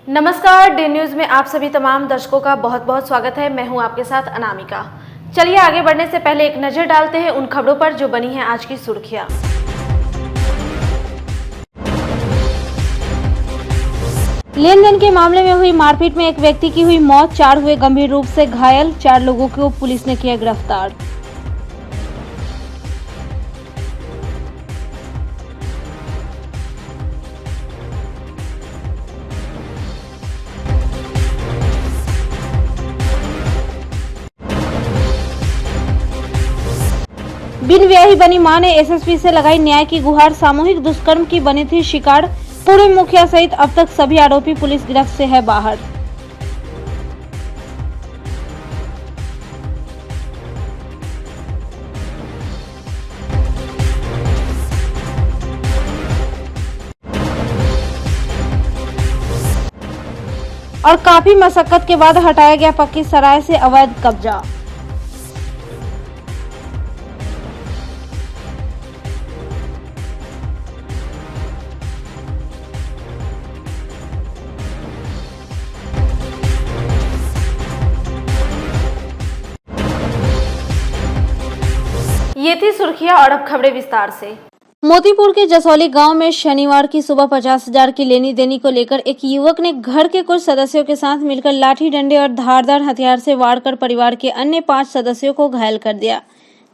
नमस्कार, D news में आप सभी तमाम दर्शकों का बहुत बहुत स्वागत है। मैं हूं आपके साथ अनामिका। चलिए आगे बढ़ने से पहले एक नजर डालते हैं उन खबरों पर जो बनी हैं आज की सुर्खियां। लेन देन के मामले में हुई मारपीट में एक व्यक्ति की हुई मौत, 4 हुए गंभीर रूप से घायल। 4 लोगों को पुलिस ने किया गिरफ्तार। बिन ब्याही बनी मां ने एसएसपी से लगाई न्याय की गुहार। सामूहिक दुष्कर्म की बनी थी शिकार। पूर्व मुखिया सहित अब तक सभी आरोपी पुलिस गिरफ्त से है बाहर। और काफी मशक्कत के बाद हटाया गया पक्की सराय से अवैध कब्जा। ये थी सुर्खियां और अब खबरें विस्तार से। मोतीपुर के जसौली गांव में शनिवार की सुबह 50,000 की लेनी देनी को लेकर एक युवक ने घर के कुछ सदस्यों के साथ मिलकर लाठी डंडे और धारदार हथियार से वार कर परिवार के अन्य 5 सदस्यों को घायल कर दिया।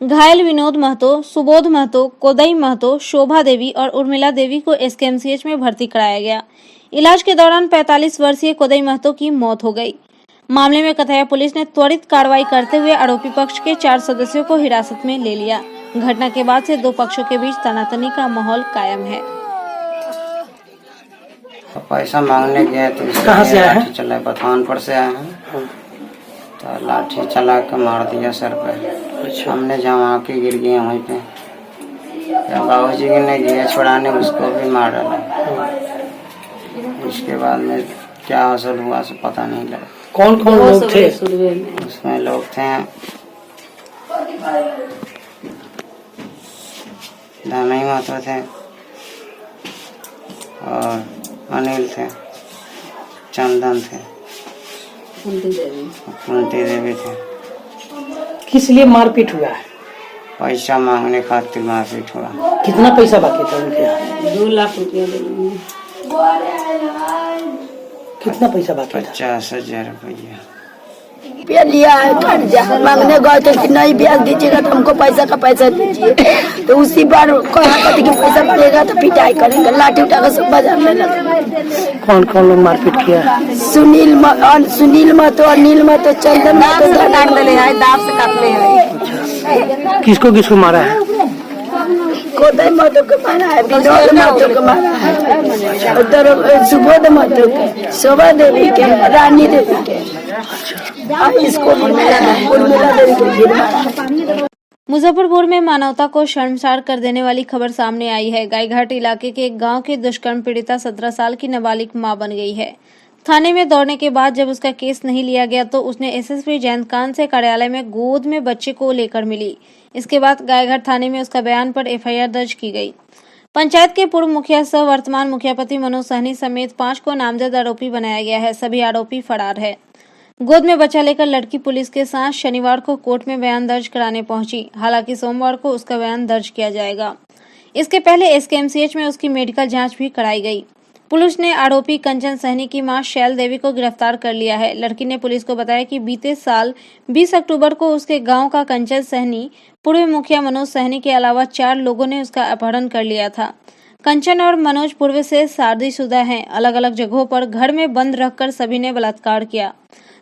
घायल विनोद महतो, सुबोध महतो, कोदई महतो, शोभा देवी और उर्मिला देवी को एसकेएमसीएच में भर्ती कराया गया। इलाज के दौरान 45 वर्षीय कोदई महतो की मौत हो गई। मामले में कथैया पुलिस ने त्वरित कार्रवाई करते हुए आरोपी पक्ष के 4 सदस्यों को हिरासत में ले लिया। घटना के बाद से 2 पक्षों के बीच तनातनी का माहौल कायम है। पैसा मांगने गए तो कहाँ से आए हैं? चला पठानपुर से आए हैं तो लाठी चला के मार दिया सर पे। अच्छा। हमने जहाँ के गिर गए वहीं पे। बाबूजी ने गए छुड़ाने, उसको भी मार डाला। उसके बाद में क्या हासिल हुआ से पता नहीं लगा। कौन कौन लोग थे? उसमें लोग थे धनई महतो थे और अनिल थे, चंदन थे, कुंती देवी थे। किस लिए मारपीट हुआ है? पैसा मांगने खातिर मारपीट हुआ। कितना पैसा बाकी था उनके यहाँ? 2 लाख रुपया देंगे। कितना पैसा बाकी था? 50,000 रुपया लिया है कर्जा मांगने गए थे कि नहीं ब्याज दीजिएगा तो हमको पैसा का पैसा दीजिए। तो उसी बार कहा कि पैसा पड़ेगा तो पिटाई करेंगे, लाठी उठा कर सब बाजार में लगा। कौन कौन लोग मारपीट किया? सुनील महतो, अनिल महतो, चंदन महतो, दाब से काट ले है। किसको किसको मारा है? कोदई महतो को मारा है, विनोद महतो को मारा है, उधर सुबोध महतो के, शोभा देवी के, रानी देवी के, इसको भी मारा है, उर्मिला देवी को भी मारा। मुजफ्फरपुर में मानवता को शर्मसार कर देने वाली खबर सामने आई है। गायघाट इलाके के एक गांव की दुष्कर्म पीड़िता 17 साल की नाबालिग मां बन गई है। थाने में दौड़ने के बाद जब उसका केस नहीं लिया गया तो उसने एसएसपी जयंतकांत से कार्यालय में गोद में बच्चे को लेकर मिली। इसके बाद गायघाट थाने में उसका बयान पर एफआईआर दर्ज की गई। पंचायत के पूर्व मुखिया सह वर्तमान मुखियापति मनोज सहनी समेत 5 को नामजद आरोपी बनाया गया है। सभी आरोपी फरार है। गोद में बच्चा लेकर लड़की पुलिस के साथ शनिवार को कोर्ट में बयान दर्ज कराने पहुंची। हालांकि सोमवार को उसका बयान दर्ज किया जाएगा। इसके पहले एसकेएमसीएच में उसकी मेडिकल जांच भी कराई गई। पुलिस ने आरोपी कंचन सहनी की मां शैल देवी को गिरफ्तार कर लिया है। लड़की ने पुलिस को बताया कि बीते साल 20 अक्टूबर को उसके गांव का कंचन सहनी, पूर्व मुखिया मनोज सहनी के अलावा 4 लोगों ने उसका अपहरण कर लिया था। कंचन और मनोज पूर्व से शादीशुदा हैं। अलग अलग जगहों पर घर में बंद रखकर सभी ने बलात्कार किया।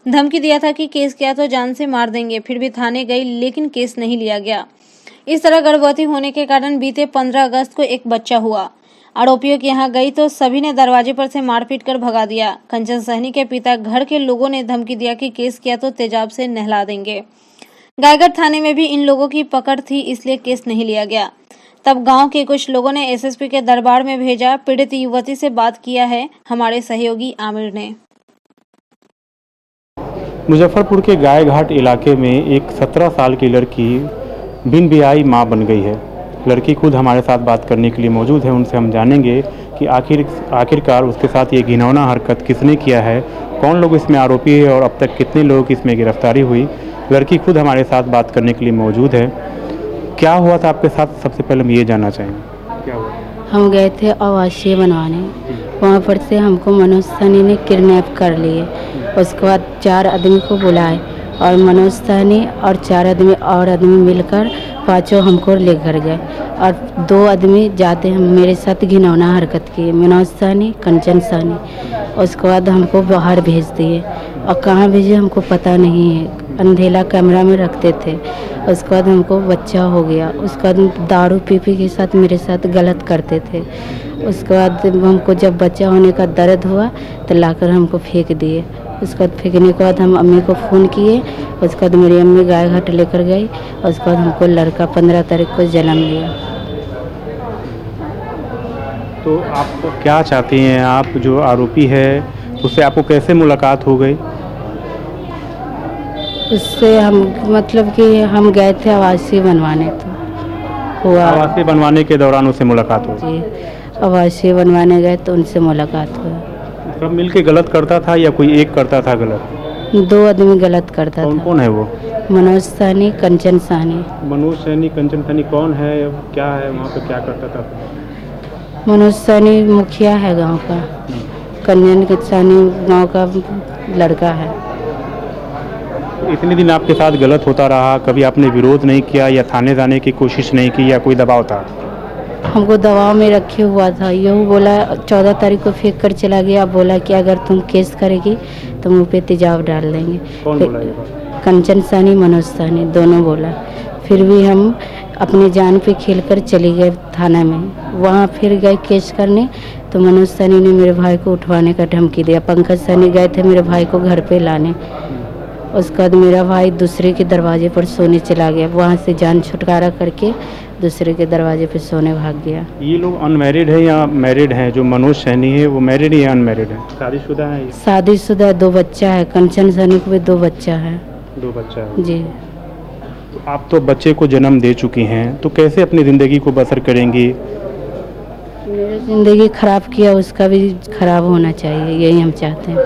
धमकी दिया था कि केस किया तो जान से मार देंगे। फिर भी थाने गई लेकिन केस नहीं लिया गया। इस तरह गर्भवती होने के कारण बीते 15 अगस्त को एक बच्चा हुआ। आरोपियों के यहाँ गई तो सभी ने दरवाजे पर से मारपीट कर भगा दिया। कंचन सहनी के पिता घर के लोगों ने धमकी दिया कि केस किया तो तेजाब से नहला देंगे। गायघाट थाने में भी इन लोगों की पकड़ थी, इसलिए केस नहीं लिया गया। तब गांव के कुछ लोगों ने एसएसपी के दरबार में भेजा। पीड़ित युवती से बात किया है हमारे सहयोगी आमिर ने। मुजफ्फरपुर के गायघाट इलाके में एक 17 साल की लड़की बिन ब्याही मां बन गई है। लड़की खुद हमारे साथ बात करने के लिए मौजूद है। उनसे हम जानेंगे कि आखिरकार उसके साथ ये घिनौना हरकत किसने किया है, कौन लोग इसमें आरोपी है और अब तक कितने लोगों की इसमें गिरफ्तारी हुई। लड़की खुद हमारे साथ बात करने के लिए मौजूद है। क्या हुआ था आपके साथ, सबसे पहले हम ये जानना चाहेंगे, क्या हुआ? हम गए थे आवासीय बनवाने, वहाँ पर से हमको मनोज सहनी ने किडनैप कर लिए। उसके बाद 4 आदमी को बुलाए और मनोज सहनी और 4 आदमी मिलकर पांचों हमको लेकर गए और 2 आदमी जाते हम मेरे साथ घिनौना हरकत किए, मनोज सहनी, कंचन सहनी। उसके बाद हमको बाहर भेज दिए और कहाँ भेजे हमको पता नहीं है, अंधेला कमरा में रखते थे। उसके बाद हमको बच्चा हो गया, उसके बाद दारू पी के साथ मेरे साथ गलत करते थे। उसके बाद हमको जब बच्चा होने का दर्द हुआ तो लाकर हमको फेंक दिए। उसके बाद फेंकने के बाद हम अम्मी को फ़ोन किए, उसके बाद मेरी अम्मी गायघाट लेकर गई। उसके बाद हमको लड़का 15 तारीख को जन्म लिया। तो आप क्या चाहती हैं, आप जो आरोपी है उससे आपको कैसे मुलाकात हो गई? उससे हम मतलब कि हम गए थे आवासीय बनवाने, तो हुआ आवासीय बनवाने के दौरान उससे मुलाकात हुई? जी, आवासीय बनवाने गए तो उनसे मुलाकात हुई। सब मिलके गलत करता था या कोई एक करता था गलत? 2 आदमी गलत करता कौन था। कौन है वो? मनोज सहनी, कंचन सहनी। मनोज सैनी, कंचन सैनी कौन है, क्या है, वहाँ पे क्या करता था? मनोज सहनी मुखिया है गांव का, कंचन सहनी गांव का लड़का है। इतने दिन आपके साथ गलत होता रहा, कभी आपने विरोध नहीं किया या थाने जाने की कोशिश नहीं की या कोई दबाव था? हमको दबाव में रखे हुआ था, यूँ बोला 14 तारीख को फेंक कर चला गया, बोला कि अगर तुम केस करेगी तो मुँह पे तेजाब डाल देंगे। कौन बोला ये बात? कंचन सहनी, मनोज सहनी दोनों बोला। फिर भी हम अपनी जान पे खेलकर चले गए थाना में। वहाँ फिर गए केस करने तो मनोज सहनी ने मेरे भाई को उठवाने का धमकी दिया। पंकज सहनी गए थे मेरे भाई को घर पे लाने। उसके बाद मेरा भाई दूसरे के दरवाजे पर सोने चला गया, वहाँ से जान छुटकारा करके दूसरे के दरवाजे पे सोने भाग गया। ये लोग अनमैरिड है या मैरिड हैं? जो मनोज सैनी है वो मैरिड या अनमैरिड है, शादीशुदा है? शादीशुदा है, 2 बच्चा है। कंचन सहनी को भी 2 बच्चा है। 2 बच्चा है जी। तो आप तो बच्चे को जन्म दे चुकी हैं, तो कैसे अपनी ज़िंदगी को बसर करेंगी? मेरी ज़िंदगी खराब किया, उसका भी खराब होना चाहिए, यही हम चाहते हैं।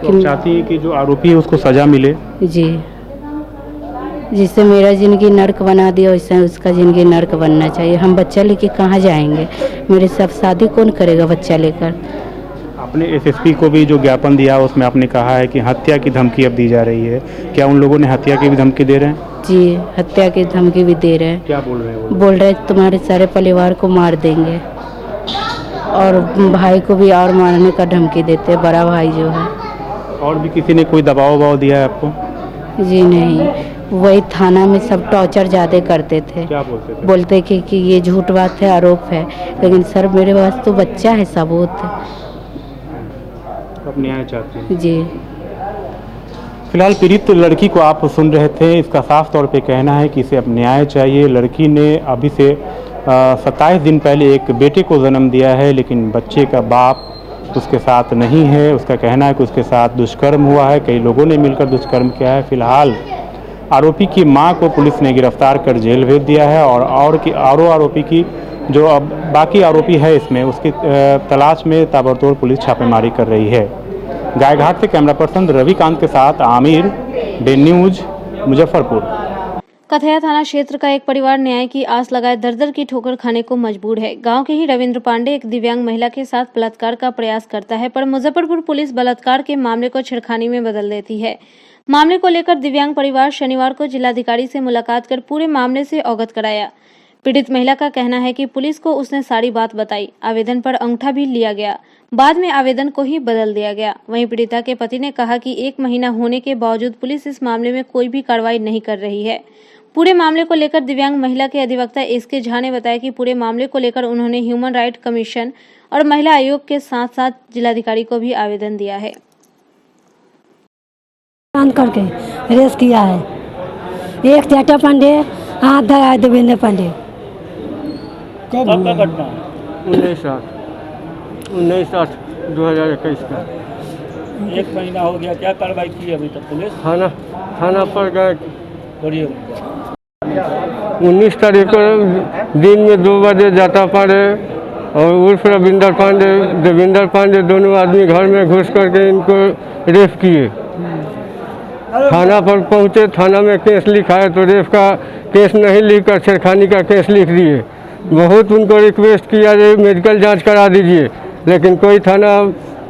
तो आप चाहती हैं कि जो आरोपी है उसको सज़ा मिले? जी, जिससे मेरा ज़िंदगी नर्क बना दिया वैसे उसका ज़िंदगी नर्क बनना चाहिए। हम बच्चा लेके कहाँ जाएंगे, मेरे साथ शादी कौन करेगा बच्चा लेकर? आपने एसएसपी को भी जो ज्ञापन दिया उसमें आपने कहा है कि हत्या की धमकी अब दी जा रही है, क्या उन लोगों ने हत्या की भी धमकी दे रहे हैं? जी, हत्या की धमकी भी दे रहे हैं। क्या बोल रहे हैं वो? बोल रहे हैं तुम्हारे सारे परिवार को मार देंगे और भाई को भी और मारने का धमकी देते हैं, बड़ा भाई जो है। और भी किसी ने कोई दबाव वबाव दिया है आपको? जी नहीं, वही थाना में सब टॉर्चर ज़्यादा करते थे। क्या बोलते थे? बोलते कि ये झूठ बात है, आरोप है, लेकिन सर मेरे पास तो बच्चा है, सबूत है। अब न्याय चाहते हैं? जी। फिलहाल पीड़ित लड़की को आप सुन रहे थे, इसका साफ तौर पे कहना है कि इसे अब न्याय चाहिए। लड़की ने अभी से 27 दिन पहले एक बेटे को जन्म दिया है, लेकिन बच्चे का बाप उसके साथ नहीं है। उसका कहना है कि उसके साथ दुष्कर्म हुआ है, कई लोगों ने मिलकर दुष्कर्म किया है। फिलहाल आरोपी की मां को पुलिस ने गिरफ्तार कर जेल भेज दिया है और आरोपी की जो अब बाकी आरोपी है इसमें उसकी तलाश में ताबड़तोड़ पुलिस छापेमारी कर रही है। गायघाट से कैमरा पर्सन रविकांत के साथ आमिर, डे न्यूज, मुजफ्फरपुर। कथैया थाना क्षेत्र का एक परिवार न्याय की आस लगाए दर-दर की ठोकर खाने को मजबूर है। गांव के ही रविंद्र पांडे एक दिव्यांग महिला के साथ बलात्कार का प्रयास करता है, पर मुजफ्फरपुर पुलिस बलात्कार के मामले को छेड़खानी में बदल देती है। मामले को लेकर दिव्यांग परिवार शनिवार को जिलाधिकारी से मुलाकात कर पूरे मामले से अवगत कराया। पीड़ित महिला का कहना है कि पुलिस को उसने सारी बात बताई, आवेदन पर अंगूठा भी लिया गया, बाद में आवेदन को ही बदल दिया गया। वहीं पीड़िता के पति ने कहा कि 1 महीना होने के बावजूद पुलिस इस मामले में कोई भी कार्रवाई नहीं कर रही है। पूरे मामले को लेकर दिव्यांग महिला के अधिवक्ता एसके झा ने बताया कि पूरे मामले को लेकर उन्होंने ह्यूमन राइट कमीशन और महिला आयोग के साथ साथ जिलाधिकारी को भी आवेदन दिया है। करके रेस किया है, एक चाचा पांडे, हाथ धरा देवेंद्र पांडे। कब का घटना है? 19/8/2021 का। 1 महीना हो गया, क्या कार्रवाई की अभी तक पुलिस? थाना पर गए। बोलिए। 19 तारीख को दिन में 2 बजे जाता पांडे और उर्फ रविंदर पांडे देविंदर पांडे दोनों आदमी घर में घुस करके इनको रेप किए। थाना पर पहुंचे, थाना में केस लिखा है तो रेप का केस नहीं लिखकर छेड़खानी का केस लिख दिए। बहुत उनको रिक्वेस्ट किया कि मेडिकल जांच करा दीजिए, लेकिन कोई थाना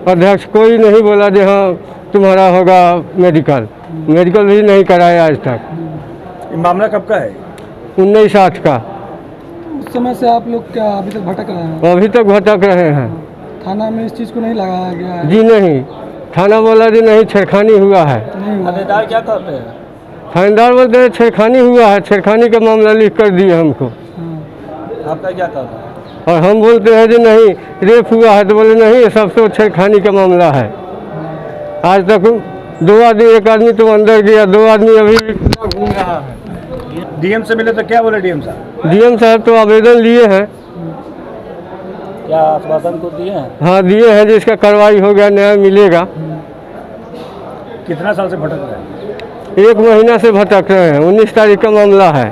अध्यक्ष कोई नहीं बोला कि हाँ तुम्हारा होगा मेडिकल भी नहीं कराया आज तक। ये मामला कब का है? 19/8 का। उस समय से आप लोग क्या अभी तक भटक रहे हैं? अभी तक भटक रहे हैं। थाना में इस चीज़ को नहीं लगाया गया है? जी नहीं, थाना बोला जी नहीं छेड़खानी हुआ है। थानेदार क्या कहते हैं? थानेदार बोलते हैं छेड़खानी हुआ है, छेड़खानी का मामला लिख कर दिए हमको। आपका क्या कहना है? और हम बोलते हैं जी नहीं रेप हुआ है, तो बोले नहीं ये सब तो छेड़खानी का मामला है। आज तक 2 आदमी, एक आदमी तो अंदर गया, 2 आदमी अभी घूम रहा है। डीएम से मिले तो क्या बोले डीएम साहब? डीएम साहब तो आवेदन लिए हैं। क्या आश्वासन को दिए हैं? हाँ दिए हैं, जिसका कार्रवाई हो गया न्याय मिलेगा। कितना साल से भटक रहे हैं? 1 महीना से भटक रहे हैं। 19 तारीख का मामला है,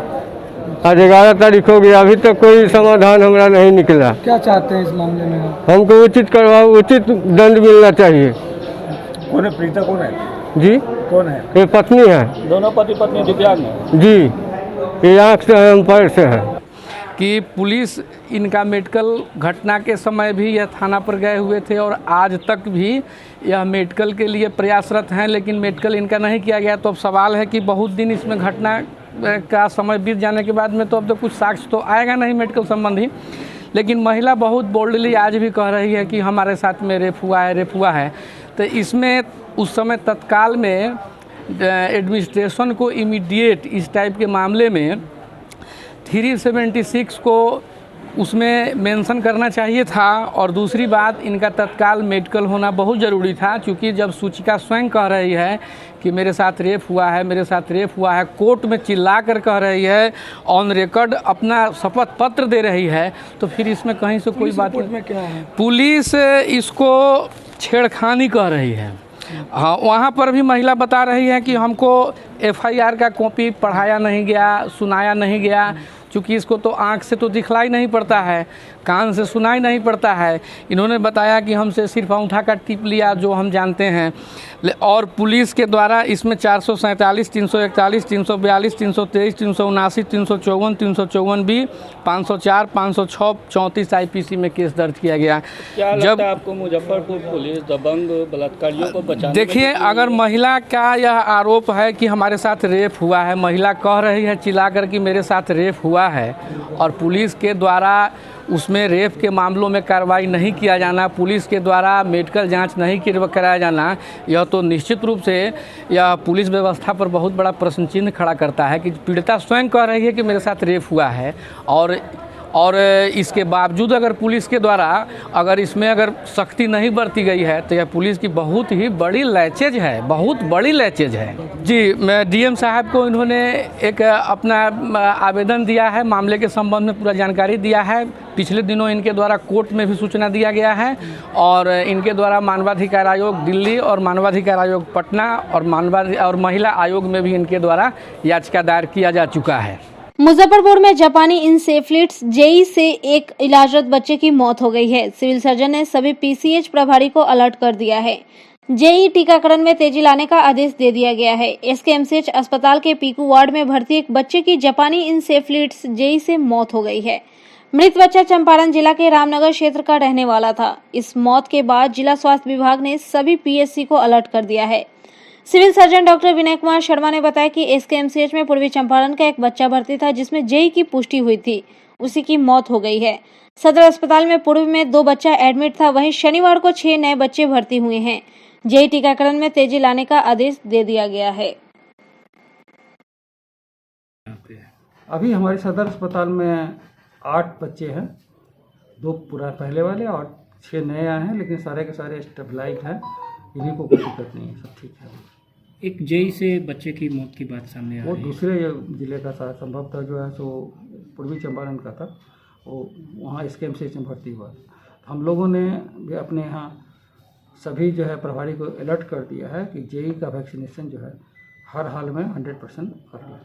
आज 11 तारीख हो गया, अभी तक कोई समाधान हमारा नहीं निकला। क्या चाहते हैं इस मामले में? हमको उचित दंड मिलना चाहिए। कौन है प्रीता? कौन है जी? कौन है? ये पत्नी है। दोनों पति पत्नी दिव्यांग है? जी, ये आँख से है, पैर से है। कि पुलिस इनका मेडिकल घटना के समय भी यह थाना पर गए हुए थे और आज तक भी यह मेडिकल के लिए प्रयासरत हैं, लेकिन मेडिकल इनका नहीं किया गया। तो अब सवाल है कि बहुत दिन इसमें घटना का समय बीत जाने के बाद में तो अब तो कुछ साक्ष्य तो आएगा नहीं मेडिकल संबंधी, लेकिन महिला बहुत बोल्डली आज भी कह रही है कि हमारे साथ में रेप हुआ है। तो इसमें उस समय तत्काल में एडमिनिस्ट्रेशन को इमीडिएट इस टाइप के मामले में 376 को उसमें मेंशन करना चाहिए था। और दूसरी बात, इनका तत्काल मेडिकल होना बहुत ज़रूरी था, क्योंकि जब सूचिका स्वयं कह रही है कि मेरे साथ रेप हुआ है, कोर्ट में चिल्ला कर कह रही है, ऑन रिकॉर्ड अपना शपथ पत्र दे रही है, तो फिर इसमें कहीं से कोई बात नहीं। क्या है? पुलिस इसको छेड़खानी कह रही है। हाँ, वहाँ पर भी महिला बता रही है कि हमको FIR का कॉपी पढ़ाया नहीं गया, सुनाया नहीं गया, क्योंकि इसको तो आँख से तो दिखलाई नहीं पड़ता है, कान से सुनाई नहीं पड़ता है। इन्होंने बताया कि हमसे सिर्फ अंगूठा का टिप लिया, जो हम जानते हैं। और पुलिस के द्वारा इसमें 447, 341, 342, 323, 379, 354, 354B, 504, 506, 34 IPC में केस दर्ज किया गया। क्या लगता है आपको मुजफ्फरपुर पुलिस दबंग बलात्कारियों को बचाने? देखिए, अगर महिला का यह आरोप है कि हमारे साथ रेप हुआ है, महिला कह रही है चिल्ला कर कि मेरे साथ रेप हुआ है, और पुलिस के द्वारा उसमें रेप के मामलों में कार्रवाई नहीं किया जाना, पुलिस के द्वारा मेडिकल जांच नहीं कराया जाना, यह तो निश्चित रूप से यह पुलिस व्यवस्था पर बहुत बड़ा प्रश्न चिन्ह खड़ा करता है कि पीड़िता स्वयं कह रही है कि मेरे साथ रेप हुआ है, और इसके बावजूद अगर पुलिस के द्वारा अगर इसमें अगर सख्ती नहीं बरती गई है, तो यह पुलिस की बहुत ही बड़ी लैचेज है, बहुत बड़ी लैचेज है। जी, मैं डीएम साहब को इन्होंने एक अपना आवेदन दिया है, मामले के संबंध में पूरा जानकारी दिया है। पिछले दिनों इनके द्वारा कोर्ट में भी सूचना दिया गया है, और इनके द्वारा मानवाधिकार आयोग दिल्ली और मानवाधिकार आयोग पटना और महिला आयोग में भी इनके द्वारा याचिका दायर किया जा चुका है। मुजफ्फरपुर में जापानी इंसेफ्लिट्स जेई से एक इलाजरत बच्चे की मौत हो गई है। सिविल सर्जन ने सभी PCH प्रभारी को अलर्ट कर दिया है। जेई टीकाकरण में तेजी लाने का आदेश दे दिया गया है। SKMCH अस्पताल के पीकू वार्ड में भर्ती एक बच्चे की जापानी इंसेफ्लिट्स जेई से मौत हो गई है। मृत बच्चा चंपारण जिला के रामनगर क्षेत्र का रहने वाला था। इस मौत के बाद जिला स्वास्थ्य विभाग ने सभी PSC को अलर्ट कर दिया है। Civil surgeon doctor Vinay Kumar Sharma ने बताया कि SKMCH में पूर्वी चंपारण का एक बच्चा भर्ती था, जिसमें जेई की पुष्टि हुई थी, उसी की मौत हो गई है। सदर अस्पताल में पूर्व में 2 बच्चा एडमिट था, वहीं शनिवार को 6 नए बच्चे भर्ती हुए हैं। जेई टीकाकरण में तेजी लाने का आदेश दे दिया गया है। अभी हमारे सदर अस्पताल में 8 बच्चे हैं, 2 पूरा पहले वाले और 6 नए आए हैं, लेकिन सारे के सारे स्टेबलाइज हैं, इन्हीं को कोई दिक्कत नहीं है, सब ठीक है। एक जेई से बच्चे की मौत की बात सामने आ रही है। वो दूसरे जिले का था, संभवतः जो है सो पूर्वी चंपारण का था, वो वहाँ SKMCH में भर्ती हुआ। हम लोगों ने भी अपने यहाँ सभी जो है प्रभारी को अलर्ट कर दिया है कि जेई का वैक्सीनेशन जो है हर हाल में 100% कर लें।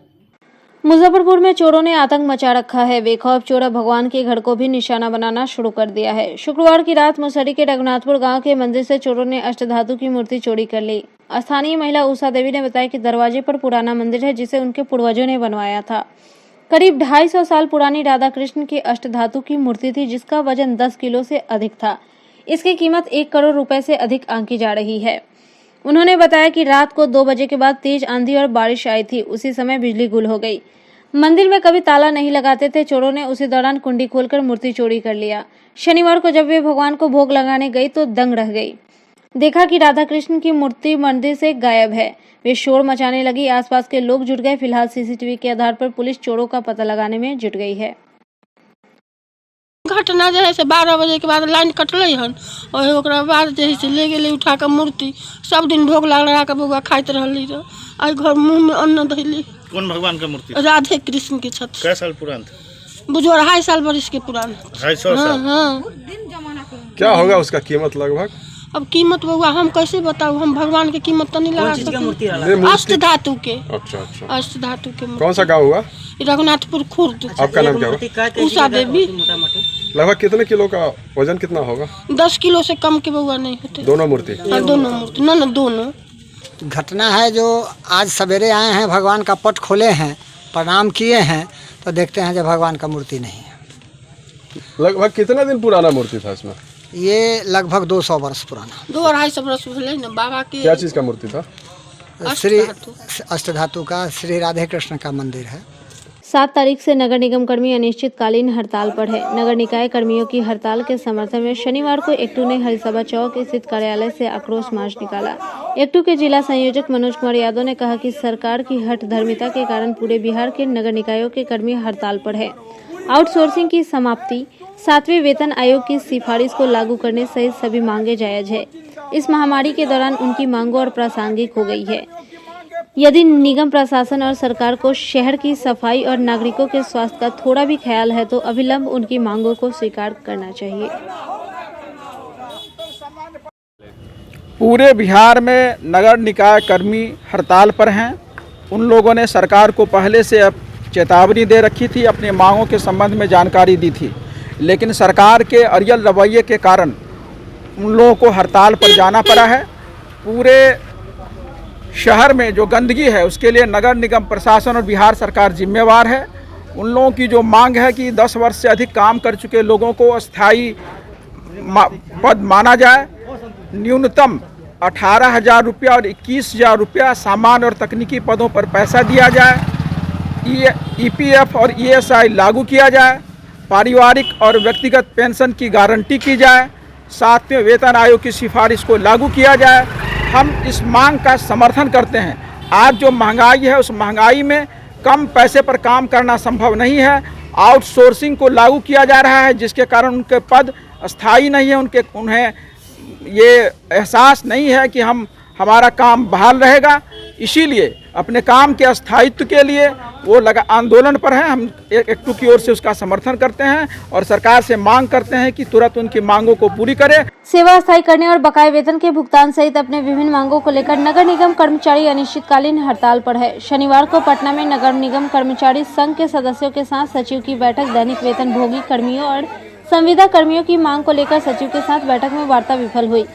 मुजफ्फरपुर में चोरों ने आतंक मचा रखा है। बेखौफ चोर अब भगवान के घर को भी निशाना बनाना शुरू कर दिया है। शुक्रवार की रात मुसहरी के रघुनाथपुर गांव के मंदिर से चोरों ने अष्टधातु की मूर्ति चोरी कर ली। स्थानीय महिला उषा देवी ने बताया कि दरवाजे पर पुराना मंदिर है जिसे उनके पूर्वजों ने बनवाया था। करीब 250 साल पुरानी राधा कृष्ण की अष्टधातु की मूर्ति थी जिसका वजन 10 किलो से अधिक था। इसकी कीमत 1 करोड़ रुपए से अधिक आंकी जा रही है। उन्होंने बताया कि रात को 2 बजे के बाद तेज आंधी और बारिश आई थी। उसी समय बिजली गुल हो गई। मंदिर में कभी ताला नहीं लगाते थे। चोरों ने उसी दौरान कुंडी खोलकर मूर्ति चोरी कर लिया। शनिवार को जब वे भगवान को भोग लगाने गई तो दंग रह गई। देखा कि राधा कृष्ण की मूर्ति मंदिर से गायब है। वे शोर मचाने लगी। आसपास के लोग जुट गए। फिलहाल सीसीटीवी के आधार पर पुलिस चोरों का पता लगाने में जुट गई है। घटना जो है से 12 बजे के बाद लाइन कटल हन और ओकरा बाद जो है से ले गेले उठा के मूर्ति। सब दिन भोग लगा के बउआ खाइत रहली रह। आज घर मुंह में अन्न धैली। कौन भगवान का मूर्ति? राधे कृष्ण के छत। कै साल पुरान था? बुझो 2.5 साल बरिस के पुरान। 250 साल? हाँ। क्या होगा उसका कीमत लगभग? अब कीमत बउआ हम कैसे बताऊँ? हम भगवान के कीमत तो नहीं लगा सकते। अष्टधातु के। अच्छा। अष्टधातु के। कौन सा गाँव हुआ? रघुनाथपुर खुर्द। आपका नाम क्या हुआ? उषा देवी। लगभग कितने किलो का वजन कितना होगा? 10 किलो से कम के बउआ नहीं होते। दोनों मूर्ति? दोनों मूर्ति। ना दोनों। घटना है जो आज सवेरे आए हैं, भगवान का पट खोले हैं, प्रणाम किए हैं तो देखते हैं जब भगवान का मूर्ति नहीं है। लगभग कितना दिन पुराना मूर्ति था इसमें? ये लगभग 200 वर्ष पुराना। 2-250 वर्ष पहले ना बाबा के। क्या चीज़ का मूर्ति था? श्री अष्टधातु का श्री राधे कृष्ण का मंदिर है। 7 तारीख से नगर निगम कर्मी अनिश्चितकालीन हड़ताल पर है। नगर निकाय कर्मियों की हड़ताल के समर्थन में शनिवार को एक्टू ने हरिसभा चौक स्थित कार्यालय से आक्रोश मार्च निकाला। एक्टू के जिला संयोजक मनोज कुमार यादव ने कहा कि सरकार की हठधर्मिता के कारण पूरे बिहार के नगर निकायों के कर्मी हड़ताल पर है। आउटसोर्सिंग की समाप्ति, 7वें वेतन आयोग की सिफारिश को लागू करने सहित सभी मांगे जायज है। इस महामारी के दौरान उनकी मांगों और प्रासंगिक हो गई है। यदि निगम प्रशासन और सरकार को शहर की सफाई और नागरिकों के स्वास्थ्य का थोड़ा भी ख्याल है तो अविलंब उनकी मांगों को स्वीकार करना चाहिए। पूरे बिहार में नगर निकाय कर्मी हड़ताल पर हैं। उन लोगों ने सरकार को पहले से चेतावनी दे रखी थी, अपनी मांगों के संबंध में जानकारी दी थी, लेकिन सरकार के अड़ियल रवैये के कारण उन लोगों को हड़ताल पर जाना पड़ा है। पूरे शहर में जो गंदगी है उसके लिए नगर निगम प्रशासन और बिहार सरकार जिम्मेवार है। उन लोगों की जो मांग है कि 10 वर्ष से अधिक काम कर चुके लोगों को अस्थायी पद माना जाए, न्यूनतम 18,000 रुपया और 21,000 रुपया सामान्य और तकनीकी पदों पर पैसा दिया जाए, EPF और ESI लागू किया जाए, पारिवारिक और व्यक्तिगत पेंशन की गारंटी की जाए, 7वें वेतन आयोग की सिफारिश को लागू किया जाए। हम इस मांग का समर्थन करते हैं। आज जो महंगाई है उस महंगाई में कम पैसे पर काम करना संभव नहीं है। आउटसोर्सिंग को लागू किया जा रहा है जिसके कारण उनके पद अस्थायी नहीं है। उन्हें ये एहसास नहीं है कि हमारा काम बहाल रहेगा। इसीलिए अपने काम के स्थायित्व के लिए वो आंदोलन पर हैं। हम एक्टू की ओर से उसका समर्थन करते हैं और सरकार से मांग करते हैं कि तुरंत उनकी मांगों को पूरी करे। सेवा स्थायी करने और बकाये वेतन के भुगतान सहित अपने विभिन्न मांगों को लेकर नगर निगम कर्मचारी अनिश्चितकालीन हड़ताल पर है। शनिवार को पटना में नगर निगम कर्मचारी संघ के सदस्यों के साथ सचिव की बैठक दैनिक वेतन भोगी कर्मियों और संविदा कर्मियों की मांग को लेकर सचिव के साथ बैठक में वार्ता विफल हुई।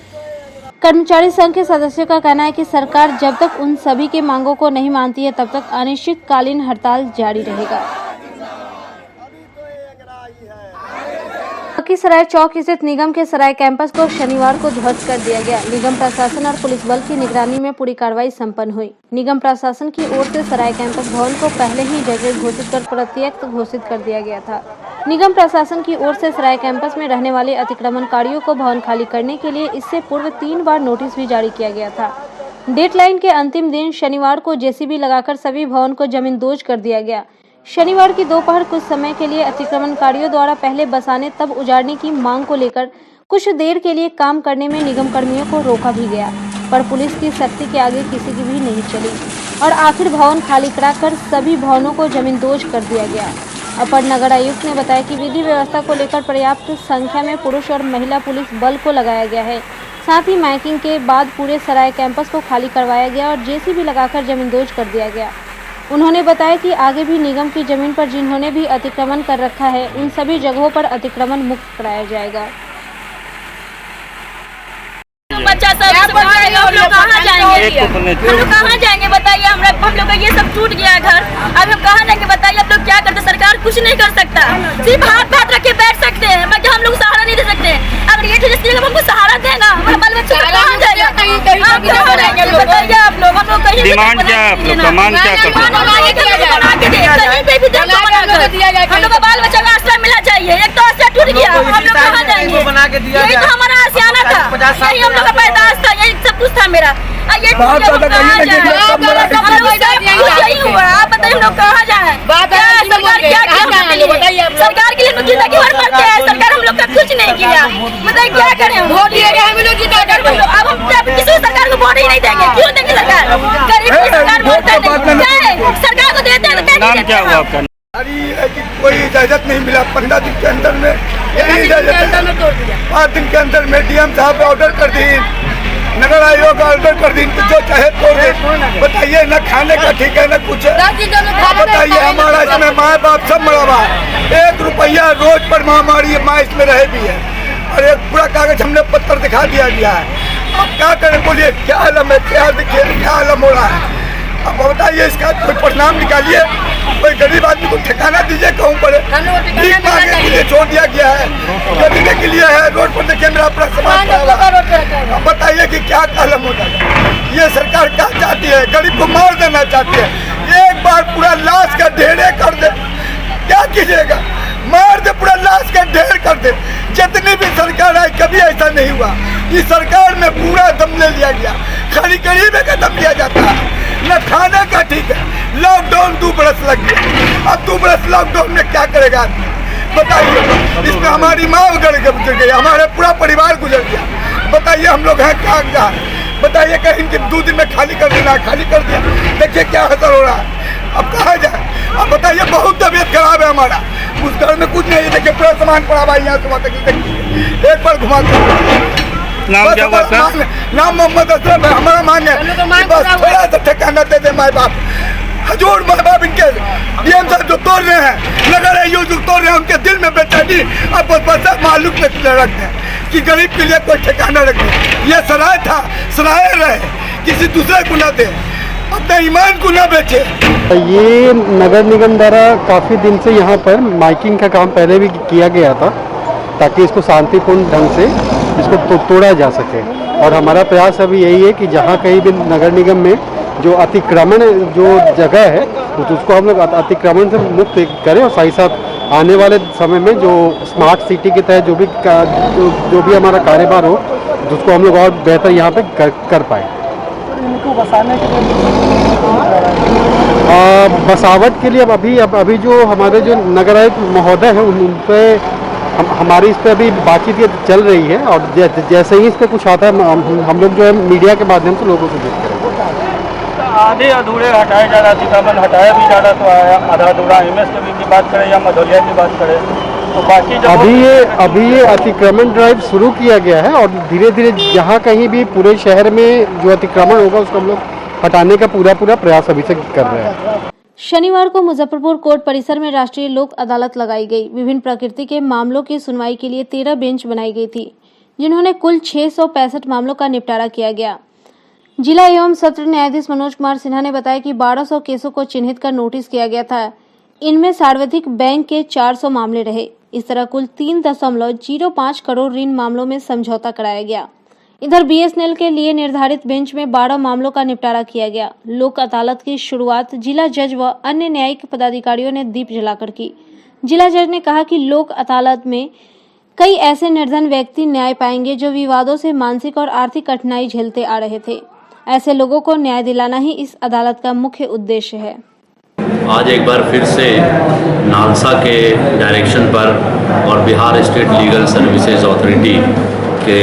कर्मचारी संघ के सदस्यों का कहना है कि सरकार जब तक उन सभी के मांगों को नहीं मानती है तब तक अनिश्चितकालीन हड़ताल जारी रहेगा। लखीसराय चौक स्थित निगम के सराय कैंपस को शनिवार को ध्वस्त कर दिया गया। निगम प्रशासन और पुलिस बल की निगरानी में पूरी कार्रवाई संपन्न हुई। निगम प्रशासन की ओर से सराय कैंपस भवन को पहले ही जगह घोषित कर प्रत्यक्ष घोषित कर दिया गया था। निगम प्रशासन की ओर से सराय कैंपस में रहने वाले अतिक्रमणकारियों को भवन खाली करने के लिए इससे पूर्व 3 बार नोटिस भी जारी किया गया था। डेडलाइन के अंतिम दिन शनिवार को जेसीबी लगाकर सभी भवन को जमींदोज कर दिया गया। शनिवार की दोपहर कुछ समय के लिए अतिक्रमणकारियों द्वारा पहले बसाने तब उजाड़ने की मांग को लेकर कुछ देर के लिए काम करने में निगम कर्मियों को रोका भी गया, पर पुलिस की सख्ती के आगे किसी की भी नहीं चली और आखिर भवन खाली कराकर सभी भवनों को जमींदोज कर दिया गया। अपर नगर आयुक्त ने बताया कि विधि व्यवस्था को लेकर पर्याप्त संख्या में पुरुष और महिला पुलिस बल को लगाया गया है। साथ ही माइकिंग के बाद पूरे सराय कैंपस को खाली करवाया गया और जेसीबी लगाकर जमींदोज कर दिया गया। उन्होंने बताया कि आगे भी निगम की जमीन पर जिन्होंने भी अतिक्रमण कर रखा है उन सभी जगहों पर अतिक्रमण मुक्त कराया जाएगा। बच्चा सब हम लोग कहाँ जाएंगे? हम लोग कहाँ जाएंगे बताइए? हम लोग का ये सब टूट गया है घर, अब हम कहाँ जाएंगे बताइए? अब लोग क्या करते? सरकार कुछ नहीं कर सकता, सिर्फ हाथ रख के बैठ सकते हैं, मगर हम लोग सहारा नहीं दे सकते। अगर ये चीज हमको सहारा देगा, हमारा बाल बच्चा कहाँ जाएगा? बताइए आप लोग, हम लोग कहीं डिमांड क्या है? आप लोग का मांग क्या करते हैं? हम लोग का बाल बच्चा का आश्रय मिलना चाहिए। एक तो आश्रय टूट गया, हम लोग कहाँ जाएंगे? यही तो हमारा आशियाना था, यही हम लोग का पैदाश था, यही सब कुछ था मेरा। ये कहाँ जाए? आप बताइए हम लोग कहाँ जाए? सरकार क्या किया? सरकार के लिए हम जिंदगी भर मरते हैं, सरकार हम लोग का कुछ नहीं किया। बताइए क्या करें? वोट दिए गए हम लोग जीता कर, अब हम किसी सरकार को वोट ही नहीं देंगे। क्यों देंगे? सरकार गरीब की सरकार वोट नहीं, सरकार को देते हैं तो नाम क्या हुआ आपका? है कि कोई इजाजत नहीं मिला 15 दिन के अंदर में, यही इजाजत 5 दिन के अंदर में डीएम साहब ऑर्डर कर दी, नगर आयोग ऑर्डर कर दी, जो चाहे तोड़ दे। बताइए न खाने का ठीक है न कुछ है। बताइए हमारा इसमें माँ बाप सब मरा हुआ है, 1 रुपया रोज पर महामारी है, माँ इसमें रहे भी है और एक पूरा कागज हमने पत्थर दिखा दिया गया है। अब क्या करें बोलिए? क्या आलम है? क्या देखिए क्या आलम हो रहा है? अब बताइए इसका कोई परिणाम निकालिए, कोई गरीब आदमी को ठिकाना दीजिए। कहूँ पड़े भीख मांगने के लिए छोड़ दिया गया है, गरीबी के लिए है। रोड पर देखिए मेरा अपना समाज। अब बताइए कि क्या कालम होता है? ये सरकार क्या चाहती है? गरीब को मार देना चाहती है। एक बार पूरा लाश का ढेरे कर दे, क्या कीजिएगा? मार दे, पूरा लाश का ढेर कर दे। जितनी भी सरकार आई कभी ऐसा नहीं हुआ। इस सरकार में पूरा दम ले लिया गया, खाली गरीबी का दम लिया जाता है, न खाने का ठीक है। लॉकडाउन 2 बरस लग गया, अब 2 बरस लॉकडाउन में क्या करेगा आदमी? बताइए, इसमें हमारी माँ गुजर गई, हमारे पूरा परिवार गुजर गया। बताइए हम लोग हैं क्या? बताइए कहीं इनके 2 दिन में खाली कर देना, खाली कर दिया, देखिए क्या असर हो रहा है। अब कहाँ जाए? अब बताइए, बहुत तबीयत खराब है हमारा, उस घर में कुछ नहीं है। देखिए पूरा सामान पड़ा हुआ है, यहाँ सुबह तक देखिए, एक बार घुमा कर। नाम क्या हुआ सर? नाम मोहम्मद अशरफ है। हमारा मांग है बस थोड़ा सा ठिकाना दे दे माँ बाप, हजूर माँ बाप इनके डीएम साहब जो तोड़ रहे हैं, नगर आयोग जो तोड़ रहे हैं, उनके दिल में बेचैनी अब बस मालूम में रख दें कि गरीब के लिए कोई ठिकाना रख दें। यह सराय था, सराय रहे, किसी दूसरे को न दे, अपने ईमान को न बेचे। ये नगर निगम द्वारा काफ़ी दिन से यहाँ पर माइकिंग का काम पहले भी किया गया था, ताकि इसको शांतिपूर्ण ढंग से इसको तोड़ा जा सके। और हमारा प्रयास अभी यही है कि जहाँ कहीं भी नगर निगम में जो अतिक्रमण जो जगह है तो उसको हम लोग अतिक्रमण से मुक्त करें, और साथ ही साथ आने वाले समय में जो स्मार्ट सिटी के तहत जो भी हमारा कार्यभार हो, उसको हम लोग और बेहतर यहाँ पे कर पाए। इनको बसाने के लिए बसावट के लिए अभी जो हमारे जो नगर आयुक्त महोदय हैं उन पे हमारी इस पर अभी बाकी चल रही है, और जैसे ही इस पर कुछ आता है हम लोग जो है मीडिया के माध्यम से लोगों को देख करेंगे। आधे अधूरे हटाए जा रहा, अतिक्रमण हटाया भी जा रहा, तो आधा अधूरा एमएस की बात करें या मधौलिया की बात करें तो बाकी अभी ये अतिक्रमण ड्राइव शुरू किया गया है, और धीरे धीरे जहाँ कहीं भी पूरे शहर में जो अतिक्रमण होगा उसको हम लोग हटाने का पूरा प्रयास अभी से कर रहे हैं। शनिवार को मुजफ्फरपुर कोर्ट परिसर में राष्ट्रीय लोक अदालत लगाई गई। विभिन्न प्रकृति के मामलों की सुनवाई के लिए 13 बेंच बनाई गई थी, जिन्होंने कुल 665 मामलों का निपटारा किया गया। जिला एवं सत्र न्यायाधीश मनोज कुमार सिन्हा ने बताया कि 1200 केसों को चिन्हित कर नोटिस किया गया था। इनमें सार्वधिक बैंक के 400 मामले रहे। इस तरह कुल 3.05 करोड़ ऋण मामलों में समझौता कराया गया। इधर बीएसएनएल के लिए निर्धारित बेंच में 12 मामलों का निपटारा किया गया। लोक अदालत की शुरुआत जिला जज व अन्य न्यायिक पदाधिकारियों ने दीप जलाकर की। जिला जज ने कहा कि लोक अदालत में कई ऐसे निर्धन व्यक्ति न्याय पाएंगे जो विवादों से मानसिक और आर्थिक कठिनाई झेलते आ रहे थे। ऐसे लोगों को न्याय दिलाना ही इस अदालत का मुख्य उद्देश्य है। आज एक बार फिर से नालसा के डायरेक्शन पर और Bihar state legal services authority के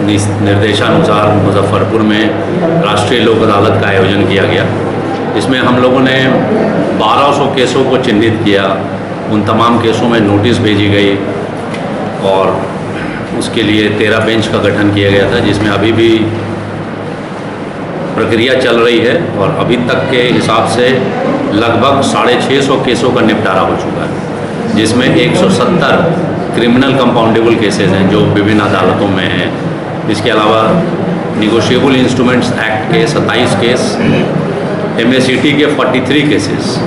निर्देशानुसार मुजफ्फरपुर में राष्ट्रीय लोक अदालत का आयोजन किया गया। इसमें हम लोगों ने 1200 केसों को चिन्हित किया। उन तमाम केसों में नोटिस भेजी गई और उसके लिए 13 बेंच का गठन किया गया था, जिसमें अभी भी प्रक्रिया चल रही है और अभी तक के हिसाब से लगभग 650 केसों का निपटारा हो चुका है, जिसमें 170 क्रिमिनल कंपाउंडेबल केसेस हैं जो विभिन्न अदालतों में हैं। इसके अलावा निगोशिएबल इंस्ट्रूमेंट्स एक्ट के 27 केस, MACT के 43 केसेस।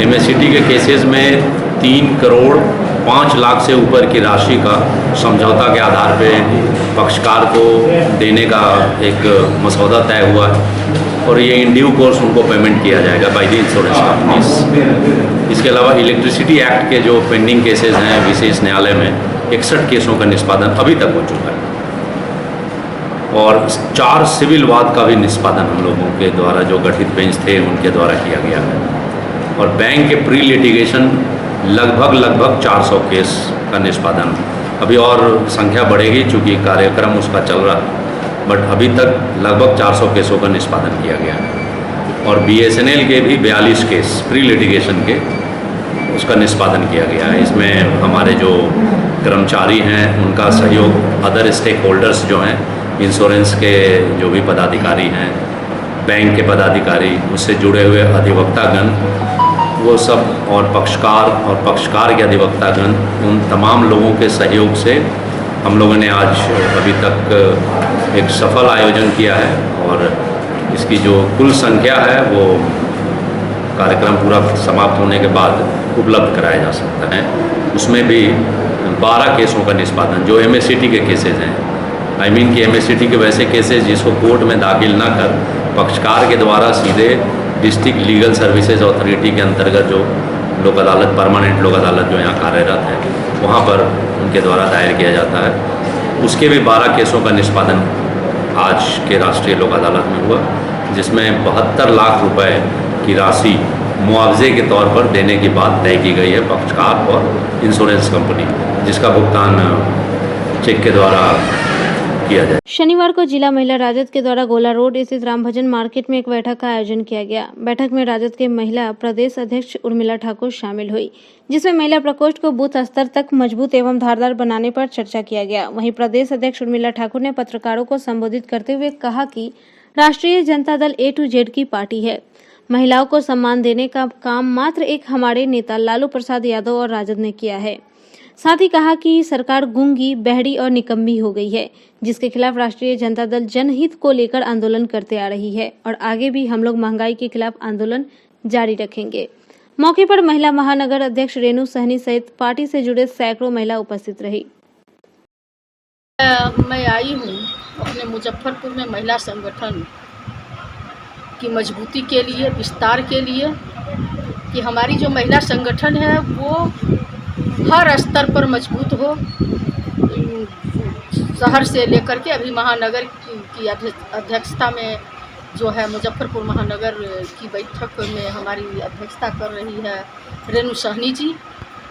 MACT के केसेस में 3 करोड़ 5 लाख से ऊपर की राशि का समझौता के आधार पे पक्षकार को देने का एक मसौदा तय हुआ है और ये इन ड्यू कोर्स उनको पेमेंट किया जाएगा बाय द इंश्योरेंस कंपनीज। इसके अलावा इलेक्ट्रिसिटी एक्ट के जो पेंडिंग केसेस हैं विशेष न्यायालय में 61 केसों का निष्पादन अभी तक हो चुका है और 4 सिविल वाद का भी निष्पादन हम लोगों के द्वारा जो गठित बेंच थे उनके द्वारा किया गया है और बैंक के प्री लिटिगेशन लगभग 400 केस का निष्पादन। अभी और संख्या बढ़ेगी चूँकि कार्यक्रम उसका चल रहा है, बट अभी तक लगभग 400 केसों का निष्पादन किया गया है और BSNL के भी 42 केस प्री लिटिगेशन के उसका निष्पादन किया गया है। इसमें हमारे जो कर्मचारी हैं उनका सहयोग, अदर स्टेक होल्डर्स जो हैं, इंश्योरेंस के जो भी पदाधिकारी हैं, बैंक के पदाधिकारी, उससे जुड़े हुए अधिवक्तागण, वो सब और पक्षकार के अधिवक्तागण, उन तमाम लोगों के सहयोग से हम लोगों ने आज अभी तक एक सफल आयोजन किया है और इसकी जो कुल संख्या है वो कार्यक्रम पूरा समाप्त होने के बाद उपलब्ध कराया जा सकता है। उसमें भी 12 केसों का निष्पादन जो MACT के केसेज हैं, कि MACT के वैसे केसेज जिसको कोर्ट में दाखिल ना कर पक्षकार के द्वारा सीधे डिस्ट्रिक्ट लीगल सर्विसेज अथॉरिटी के अंतर्गत जो लोक अदालत, परमानेंट लोक अदालत जो यहाँ कार्यरत है, वहाँ पर उनके द्वारा दायर किया जाता है। उसके भी 12 केसों का निष्पादन आज के राष्ट्रीय लोक अदालत में हुआ, जिसमें 72 लाख रुपए की राशि मुआवजे के तौर पर देने की बात तय की गई है पक्षकार और इंश्योरेंस कंपनी, जिसका भुगतान चेक के द्वारा किया जाए। शनिवार को जिला महिला राजद के द्वारा गोला रोड स्थित राम भजन मार्केट में एक बैठक का आयोजन किया गया। बैठक में राजद के महिला प्रदेश अध्यक्ष उर्मिला ठाकुर शामिल हुई, जिसमें महिला प्रकोष्ठ को बूथ स्तर तक मजबूत एवं धारदार बनाने पर चर्चा किया गया। वहीं प्रदेश अध्यक्ष उर्मिला ठाकुर ने पत्रकारों को संबोधित करते हुए कहा कि राष्ट्रीय Janata Dal A to Z की पार्टी है। महिलाओं को सम्मान देने का काम मात्र एक हमारे नेता लालू प्रसाद यादव और राजद ने किया है। साथ ही कहा कि सरकार गूंगी, बहरी और निकम्मी हो गई है, जिसके खिलाफ राष्ट्रीय जनता दल जनहित को लेकर आंदोलन करते आ रही है और आगे भी हम लोग महंगाई के खिलाफ आंदोलन जारी रखेंगे। मौके पर महिला महानगर अध्यक्ष रेणु सहनी सहित पार्टी से जुड़े सैकड़ों महिला उपस्थित रही। मैं आई हूँ अपने मुजफ्फरपुर में महिला संगठन की मजबूती के लिए, विस्तार के लिए, कि हमारी जो महिला संगठन है वो हर स्तर पर मजबूत हो। शहर से लेकर के अभी महानगर की अध्यक्षता में जो है मुजफ्फरपुर महानगर की बैठक में हमारी अध्यक्षता कर रही है रेणु सहनी जी,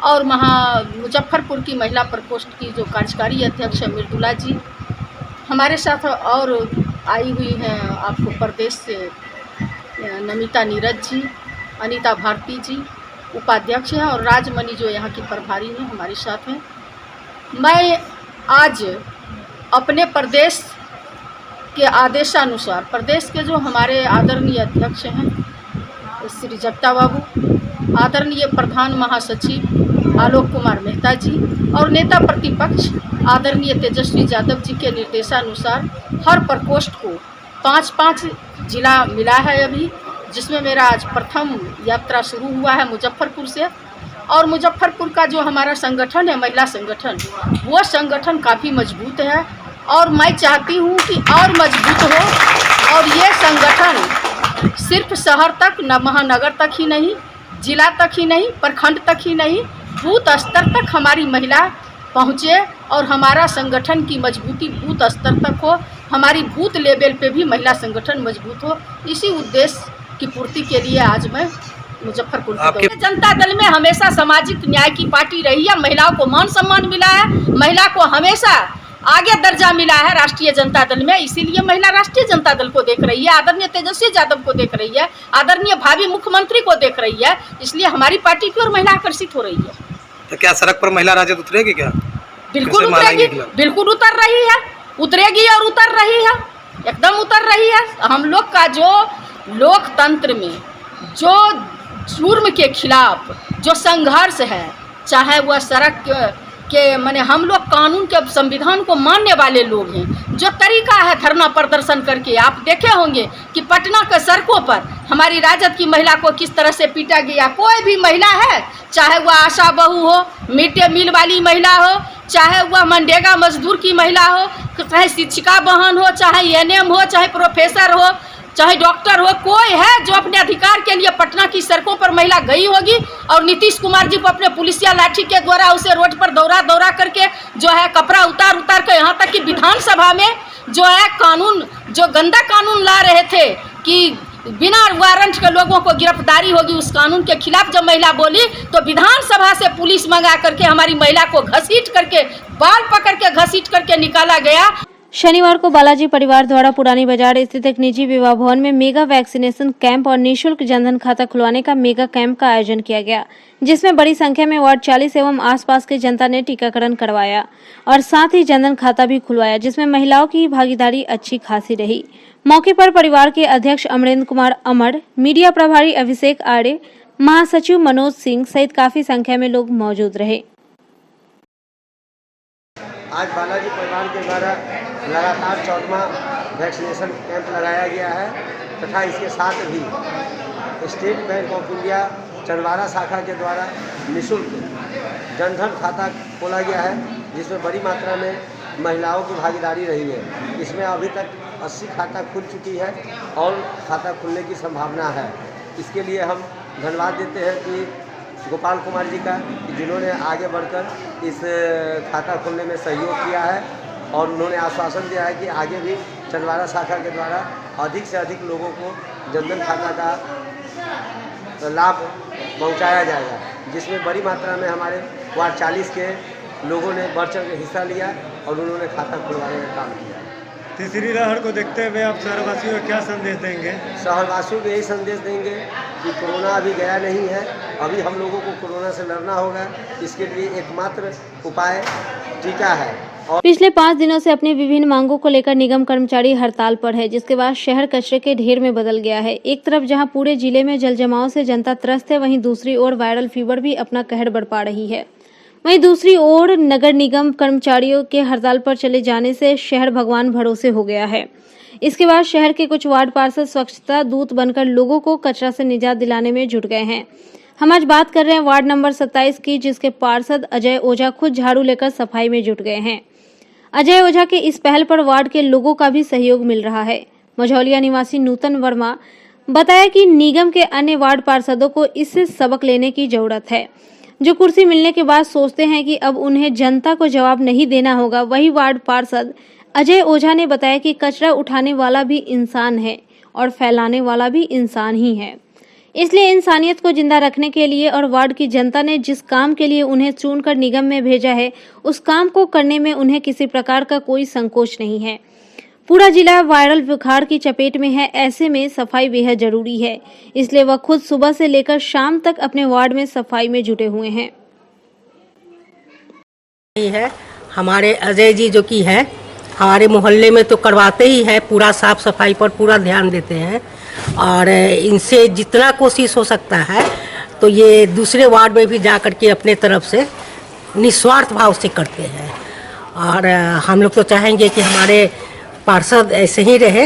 और मुजफ्फरपुर की महिला प्रकोष्ठ की जो कार्यकारी अध्यक्ष है मृदुला जी, हमारे साथ और आई हुई हैं आपको प्रदेश से नमिता नीरज जी, अनीता भारती जी उपाध्यक्ष हैं और राजमणि जो यहाँ की प्रभारी हैं हमारे साथ हैं। मैं आज अपने प्रदेश के आदेशानुसार प्रदेश के जो हमारे आदरणीय अध्यक्ष हैं श्री जगता बाबू, आदरणीय प्रधान महासचिव आलोक कुमार मेहता जी और नेता प्रतिपक्ष आदरणीय तेजस्वी यादव जी के निर्देशानुसार हर प्रकोष्ठ को 5-5 जिला मिला है अभी, जिसमें मेरा आज प्रथम यात्रा शुरू हुआ है मुजफ्फरपुर से। और मुजफ्फरपुर का जो हमारा संगठन है महिला संगठन, वो संगठन काफ़ी मजबूत है और मैं चाहती हूँ कि और मजबूत हो और ये संगठन सिर्फ शहर तक, न महानगर तक ही नहीं, जिला तक ही नहीं, प्रखंड तक ही नहीं, बूथ स्तर तक हमारी महिला पहुँचे और हमारा संगठन की मजबूती बूथ स्तर तक हो, हमारी बूथ लेवल पे भी महिला संगठन मजबूत हो। इसी उद्देश्य की पूर्ति के लिए आज मैं मुजफ्फरपुर जनता दल में हमेशा सामाजिक न्याय की पार्टी रही है। महिलाओं को मान सम्मान मिला है, महिला को हमेशा आगे दर्जा मिला है राष्ट्रीय जनता दल में, इसीलिए महिला राष्ट्रीय जनता दल को देख रही है, आदरणीय तेजस्वी यादव को देख रही है, आदरणीय भावी मुख्यमंत्री को देख रही है, इसलिए हमारी पार्टी की ओर महिला आकर्षित हो रही है। तो क्या सड़क पर महिला राजद उतरेगी क्या? बिल्कुल उतरेगी, बिल्कुल उतर रही है, उतरेगी और उतर रही है। एकदम उतर रही है। हम लोग का जो लोकतंत्र में जो जुर्म के खिलाफ जो संघर्ष है, चाहे वह सड़क के माने हम लोग कानून के संविधान को मानने वाले लोग हैं, जो तरीका है धरना प्रदर्शन करके, आप देखे होंगे कि पटना के सड़कों पर हमारी राजद की महिला को किस तरह से पीटा गया। कोई भी महिला है, चाहे वह आशा बहू हो, मिड डे मील वाली महिला हो, चाहे वह मनरेगा मजदूर की महिला हो, चाहे शिक्षिका बहन हो, चाहे एएनएम हो, चाहे प्रोफेसर हो, चाहे डॉक्टर हो, कोई है जो अपने अधिकार के लिए पटना की सड़कों पर महिला गई होगी और नीतीश कुमार जी को अपने पुलिसिया लाठी के द्वारा उसे रोड पर दौरा करके जो है कपड़ा उतार के यहाँ तक कि विधानसभा में जो है कानून, जो गंदा कानून ला रहे थे कि बिना वारंट के लोगों को गिरफ्तारी होगी, उस कानून के खिलाफ जब महिला बोली तो विधानसभा से पुलिस मंगा करके हमारी महिला को घसीट करके, बाल पकड़ के घसीट करके निकाला गया। शनिवार को बालाजी परिवार द्वारा पुरानी बाजार स्थित एक निजी विवाह भवन में मेगा वैक्सीनेशन कैंप और निःशुल्क जनधन खाता खुलवाने का मेगा कैंप का आयोजन किया गया, जिसमें बड़ी संख्या में वार्ड 40 एवं आसपास की जनता ने टीकाकरण करवाया और साथ ही जनधन खाता भी खुलवाया, जिसमें महिलाओं की भागीदारी अच्छी खासी रही। मौके पर परिवार के अध्यक्ष अमरेंद्र कुमार अमर, मीडिया प्रभारी अभिषेक आड़े, महासचिव मनोज सिंह सहित काफी संख्या में लोग मौजूद रहे। आज बालाजी परिवार के द्वारा लगातार 14वां वैक्सीनेशन कैंप लगाया गया है तथा इसके साथ भी state bank of India Chandwara शाखा के द्वारा निःशुल्क जनधन खाता खोला गया है, जिसमें बड़ी मात्रा में महिलाओं की भागीदारी रही है। इसमें अभी तक 80 खाता खुल चुकी है और खाता खुलने की संभावना है। इसके लिए हम धन्यवाद देते हैं कि गोपाल कुमार जी का, जिन्होंने आगे बढ़कर इस खाता खोलने में सहयोग किया है और उन्होंने आश्वासन दिया है कि आगे भी चंदवारा शाखा के द्वारा अधिक से अधिक लोगों को जनधन खाता का लाभ पहुंचाया जाएगा, जिसमें बड़ी मात्रा में हमारे वार्ड 40 के लोगों ने बढ़ चढ़ के हिस्सा लिया और उन्होंने खाता खुलवाने का काम किया। तीसरी लहर को देखते हुए आप शहरवासियों को क्या संदेश देंगे? शहरवासियों को यही संदेश देंगे कि कोरोना अभी गया नहीं है, अभी हम लोगों को कोरोना से लड़ना होगा। इसके लिए एकमात्र उपाय टीका है। और पिछले 5 दिनों से अपनी विभिन्न मांगों को लेकर निगम कर्मचारी हड़ताल पर है, जिसके बाद शहर कचरे के ढेर में बदल गया है। एक तरफ जहां पूरे जिले में जल जमाव से जनता त्रस्त है, वहीं दूसरी ओर वायरल फीवर भी अपना कहर बरपा रही है। वहीं दूसरी ओर नगर निगम कर्मचारियों के हड़ताल पर चले जाने से शहर भगवान भरोसे हो गया है। इसके बाद शहर के कुछ वार्ड पार्षद स्वच्छता दूत बनकर लोगों को कचरा से निजात दिलाने में जुट गए हैं। हम आज बात कर रहे हैं वार्ड नंबर 27 की, जिसके पार्षद अजय ओझा खुद झाड़ू लेकर सफाई में जुट गए हैं। अजय ओझा के इस पहल पर वार्ड के लोगों का भी सहयोग मिल रहा है। मझौलिया निवासी नूतन वर्मा बताया कि निगम के अन्य वार्ड पार्षदों को इससे सबक लेने की जरूरत है, जो कुर्सी मिलने के बाद सोचते हैं कि अब उन्हें जनता को जवाब नहीं देना होगा। वही वार्ड पार्षद अजय ओझा ने बताया कि कचरा उठाने वाला भी इंसान है और फैलाने वाला भी इंसान ही है, इसलिए इंसानियत को जिंदा रखने के लिए और वार्ड की जनता ने जिस काम के लिए उन्हें चुनकर निगम में भेजा है, उस काम को करने में उन्हें किसी प्रकार का कोई संकोच नहीं है। पूरा जिला वायरल बुखार की चपेट में है, ऐसे में सफाई बेहद जरूरी है, इसलिए वह खुद सुबह से लेकर शाम तक अपने वार्ड में सफाई में जुटे हुए हैं। है हमारे अजय जी जो कि है हमारे मोहल्ले में तो करवाते ही है, पूरा साफ सफाई पर पूरा ध्यान देते हैं और इनसे जितना कोशिश हो सकता है तो ये दूसरे वार्ड में भी जा कर के अपने तरफ से निस्वार्थ भाव से करते हैं। और हम लोग तो चाहेंगे कि हमारे पार्षद ऐसे ही रहे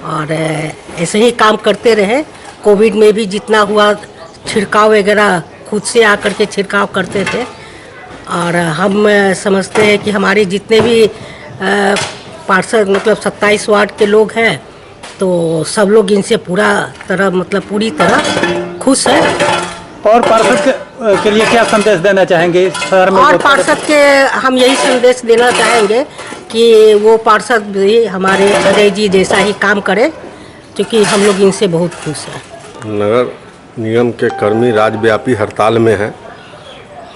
और ऐसे ही काम करते रहे। कोविड में भी जितना हुआ छिड़काव वगैरह खुद से आकर के छिड़काव करते थे और हम समझते हैं कि हमारे जितने भी पार्षद मतलब 27 वार्ड के लोग हैं तो सब लोग इनसे पूरी तरह खुश हैं। और पार्षद के लिए क्या संदेश देना चाहेंगे शहर में? और पार्षद के हम यही संदेश देना चाहेंगे कि वो पार्षद भी हमारे अजय जी जैसा ही काम करे, क्योंकि हम लोग इनसे बहुत खुश हैं। नगर निगम के कर्मी राज्यव्यापी हड़ताल में हैं।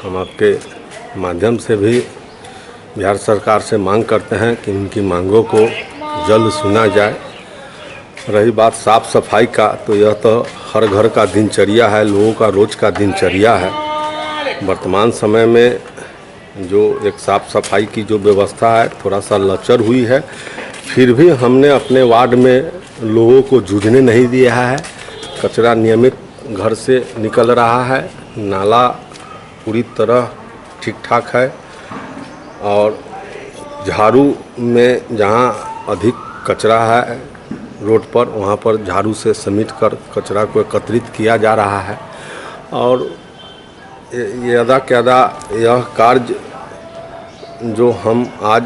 हम आपके माध्यम से भी बिहार सरकार से मांग करते हैं कि उनकी मांगों को जल्द सुना जाए। रही बात साफ सफाई का, तो यह तो हर घर का दिनचर्या है, लोगों का रोज का दिनचर्या है। वर्तमान समय में जो एक साफ सफाई की जो व्यवस्था है थोड़ा सा लचर हुई है, फिर भी हमने अपने वार्ड में लोगों को जूझने नहीं दिया है। कचरा नियमित घर से निकल रहा है, नाला पूरी तरह ठीक ठाक है और झाड़ू में जहाँ अधिक कचरा है रोड पर वहाँ पर झाड़ू से समेट कर कचरा को एकत्रित किया जा रहा है। और यह कार्य जो हम आज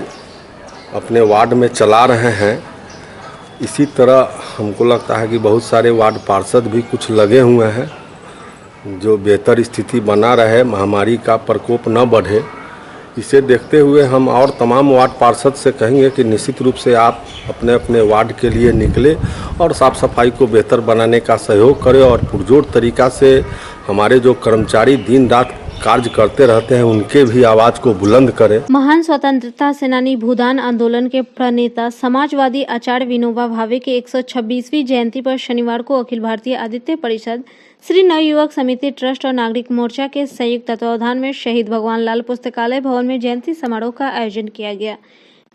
अपने वार्ड में चला रहे हैं, इसी तरह हमको लगता है कि बहुत सारे वार्ड पार्षद भी कुछ लगे हुए हैं जो बेहतर स्थिति बना रहे, महामारी का प्रकोप न बढ़े। इसे देखते हुए हम और तमाम वार्ड पार्षद से कहेंगे कि निश्चित रूप से आप अपने अपने वार्ड के लिए निकले और साफ़ सफाई को बेहतर बनाने का सहयोग करें और पुरजोर तरीक़ा से हमारे जो कर्मचारी दिन रात कार्य करते रहते हैं उनके भी आवाज़ को बुलंद करें। महान स्वतंत्रता सेनानी भूदान आंदोलन के प्रणेता समाजवादी आचार्य विनोबा भावे की 126वीं जयंती पर शनिवार को अखिल भारतीय आदित्य परिषद, श्री नवयुवक समिति ट्रस्ट और नागरिक मोर्चा के संयुक्त तत्वावधान में शहीद भगवान लाल पुस्तकालय भवन में जयंती समारोह का आयोजन किया गया,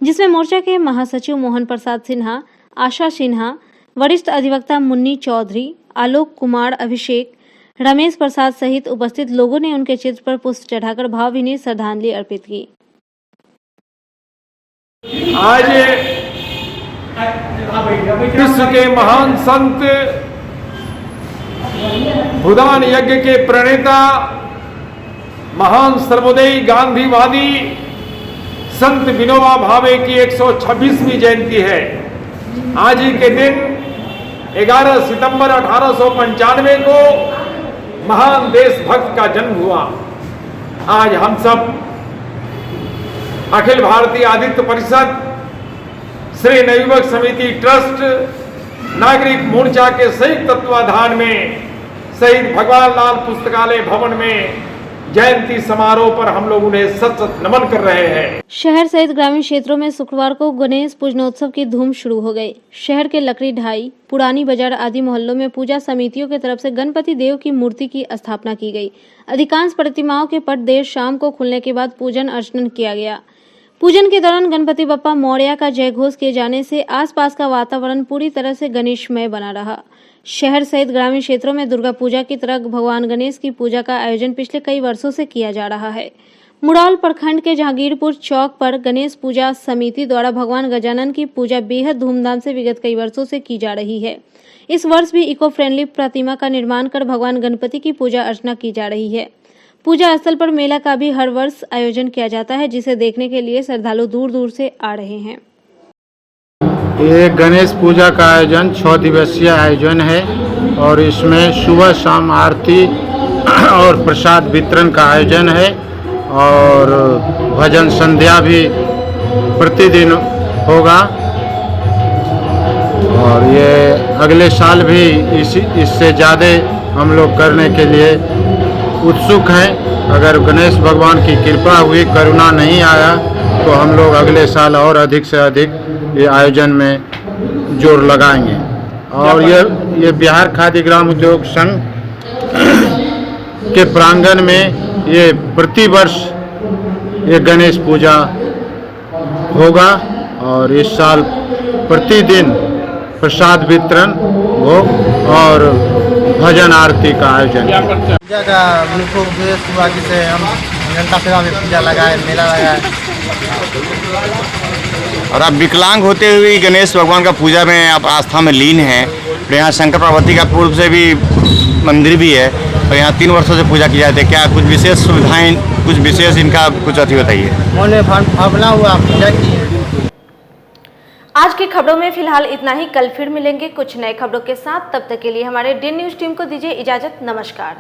जिसमें मोर्चा के महासचिव मोहन प्रसाद सिन्हा, आशा सिन्हा, वरिष्ठ अधिवक्ता मुन्नी चौधरी, आलोक कुमार, अभिषेक, रमेश प्रसाद सहित उपस्थित लोगों ने उनके चित्र पर पुष्प चढ़ाकर भावभीनी श्रद्धांजलि अर्पित की। आज विश्व के महान संत भूदान यज्ञ के प्रणेता, महान सर्वोदयी गांधीवादी संत विनोबा भावे की 126वीं जयंती है। आज ही के दिन 11 सितंबर 1895 को महान देशभक्त का जन्म हुआ। आज हम सब अखिल भारतीय आदित्य परिषद, श्री नवयुवक समिति ट्रस्ट, नागरिक मोर्चा के संयुक्त तत्वाधान में शहीद भगवान लाल पुस्तकालय भवन में जयंती समारोह पर हम लोग उन्हें सत सत नमन कर रहे हैं। शहर सहित ग्रामीण क्षेत्रों में शुक्रवार को गणेश पूजनोत्सव की धूम शुरू हो गई। शहर के लकड़ी ढाई, पुरानी बाजार आदि मोहल्लों में पूजा समितियों की तरफ से गणपति देव की मूर्ति की स्थापना की गई। अधिकांश प्रतिमाओं के पट देर शाम को खुलने के बाद पूजन अर्चन किया गया। पूजन के दौरान गणपति बप्पा मौर्य का जयघोष किए जाने से आसपास का वातावरण पूरी तरह से गणेशमय बना रहा। शहर सहित ग्रामीण क्षेत्रों में दुर्गा पूजा की तरह भगवान गणेश की पूजा का आयोजन पिछले कई वर्षों से किया जा रहा है। मुड़ौल प्रखंड के जहांगीरपुर चौक पर गणेश पूजा समिति द्वारा भगवान गजानन की पूजा बेहद धूमधाम से विगत कई वर्षों से की जा रही है। इस वर्ष भी इको फ्रेंडली प्रतिमा का निर्माण कर भगवान गणपति की पूजा अर्चना की जा रही है। पूजा स्थल पर मेला का भी हर वर्ष आयोजन किया जाता है, जिसे देखने के लिए श्रद्धालु दूर दूर से आ रहे हैं। ये गणेश पूजा का आयोजन 6 दिवसीय आयोजन है और इसमें सुबह शाम आरती और प्रसाद वितरण का आयोजन है और भजन संध्या भी प्रतिदिन होगा और ये अगले साल भी इससे ज़्यादा हम लोग करने के लिए उत्सुक हैं। अगर गणेश भगवान की कृपा हुई, करुणा नहीं आया तो हम लोग अगले साल और अधिक से अधिक ये आयोजन में जोर लगाएंगे। और ये बिहार खादी ग्राम उद्योग संघ के प्रांगण में ये प्रतिवर्ष ये गणेश पूजा होगा और इस साल प्रतिदिन प्रसाद वितरण भोग और भजन आरती का आयोजन। पूजा का मुख्य उद्देश्य हुआ जिसे हम जनता सेवा में पूजा लगाए, मेला लगाए। और आप विकलांग होते हुए गणेश भगवान का पूजा में आप आस्था में लीन हैं। तो यहाँ शंकर पार्वती का पूर्व से भी मंदिर भी है और यहाँ 3 वर्षों से पूजा की जाती है। क्या कुछ विशेष सुविधाएं, कुछ विशेष इनका कुछ अति बताइए। मन में भावना हुआ पूजा की। आज की खबरों में फिलहाल इतना ही। कल फिर मिलेंगे कुछ नए खबरों के साथ। तब तक के लिए हमारे डी न्यूज़ टीम को दीजिए इजाजत। नमस्कार।